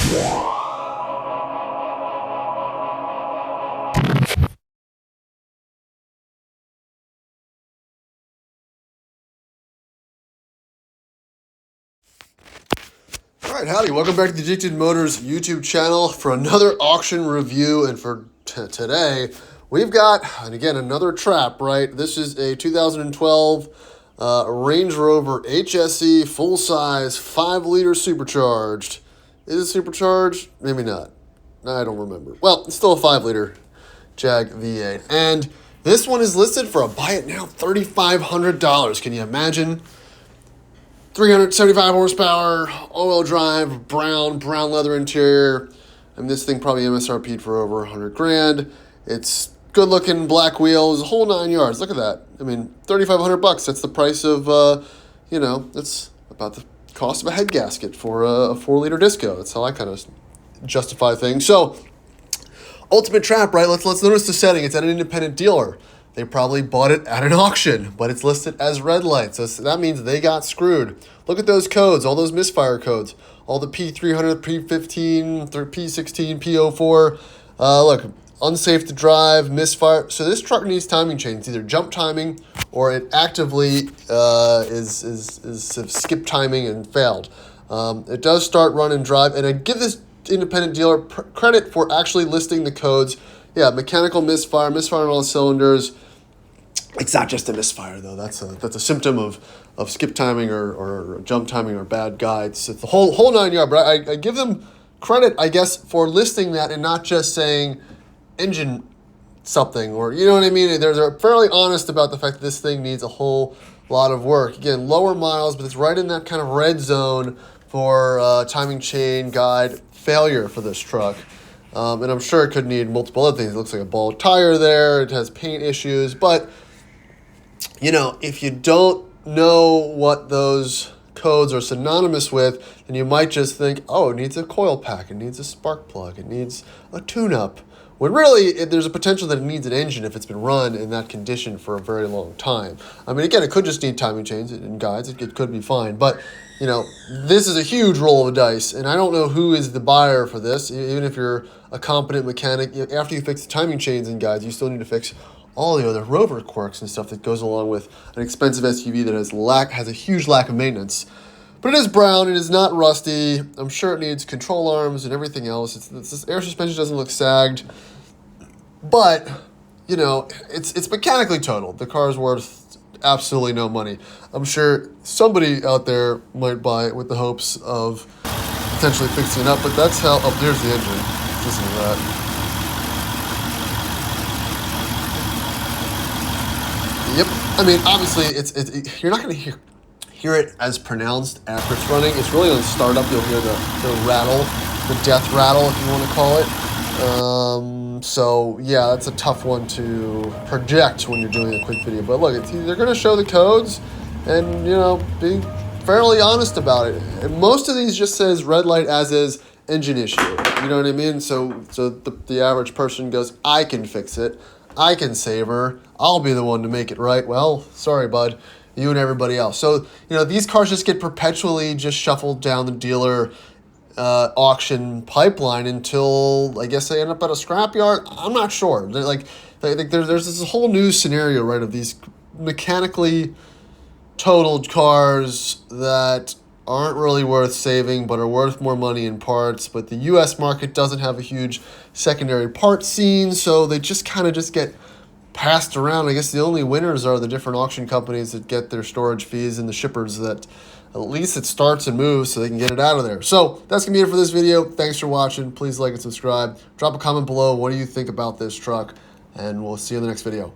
Alright, howdy, welcome back to the Addicted Motors YouTube channel for another auction review. And for today, we've got, and again, another trap, right? This is a 2012 Range Rover HSE full-size 5-liter supercharged. Is it supercharged? Maybe not. I don't remember. Well, it's still a 5-liter Jag V8. And this one is listed for a buy it now $3,500. Can you imagine? 375 horsepower, all-wheel drive, brown leather interior. And this thing probably MSRP'd for over 100 grand. It's good looking, black wheels, a whole 9 yards. Look at that. I mean, 3,500 bucks. That's the price of, that's about the cost of a head gasket for a 4-liter disco. That's how I kind of justify things. So, ultimate trap, right? Let's notice the setting. It's at an independent dealer. They probably bought it at an auction, but it's listed as red light. So that means they got screwed. Look at those codes, all those misfire codes, all the P300, P15, P16, P04. Look, unsafe to drive, misfire. So this truck needs timing chains, either jump timing or it actively is skip timing and failed. It does start, run, and drive. And I give this independent dealer credit for actually listing the codes. Yeah, mechanical misfire on all cylinders. It's not just a misfire though. That's a symptom of skip timing or jump timing or bad guides. It's the whole 9 yards. But I give them credit, I guess, for listing that and not just saying engine something, or you know what I mean. They're fairly honest about the fact that this thing needs a whole lot of work. Again, lower miles, but it's right in that kind of red zone for timing chain guide failure for this truck. And I'm sure it could need multiple other things. It looks like a bald tire there. It has paint issues. But, you know, if you don't know what those codes are synonymous with, then you might just think, oh, it needs a coil pack. It needs a spark plug. It needs a tune-up. When really, there's a potential that it needs an engine if it's been run in that condition for a very long time. I mean, again, it could just need timing chains and guides. It could be fine. But, you know, this is a huge roll of the dice. And I don't know who is the buyer for this. Even if you're a competent mechanic, after you fix the timing chains and guides, you still need to fix all the other Rover quirks and stuff that goes along with an expensive SUV that has a huge lack of maintenance. But it is brown, it is not rusty. I'm sure it needs control arms and everything else. This air suspension doesn't look sagged. But, you know, it's mechanically totaled. The car is worth absolutely no money. I'm sure somebody out there might buy it with the hopes of potentially fixing it up, but that's how, oh, there's the engine. Listen to that. Yep. I mean, obviously, you're not going to hear it as pronounced after it's running. It's really on startup. You'll hear the rattle, the death rattle, if you want to call it. So, yeah, that's a tough one to project when you're doing a quick video. But look, they're going to show the codes and, you know, being fairly honest about it. And most of these just says red light as is, engine issue. You know what I mean? So the average person goes, I can fix it. I can save her. I'll be the one to make it right. Well, sorry, bud. You and everybody else. So, you know, these cars just get perpetually just shuffled down the dealer auction pipeline until, I guess, they end up at a scrapyard. I'm not sure. There's this whole new scenario, right, of these mechanically totaled cars that aren't really worth saving but are worth more money in parts. But the U.S. market doesn't have a huge secondary parts scene, so they just kind of get passed around. I guess the only winners are the different auction companies that get their storage fees and the shippers that at least it starts and moves so they can get it out of there. So that's going to be it for this video. Thanks for watching. Please like and subscribe. Drop a comment below. What do you think about this truck? And we'll see you in the next video.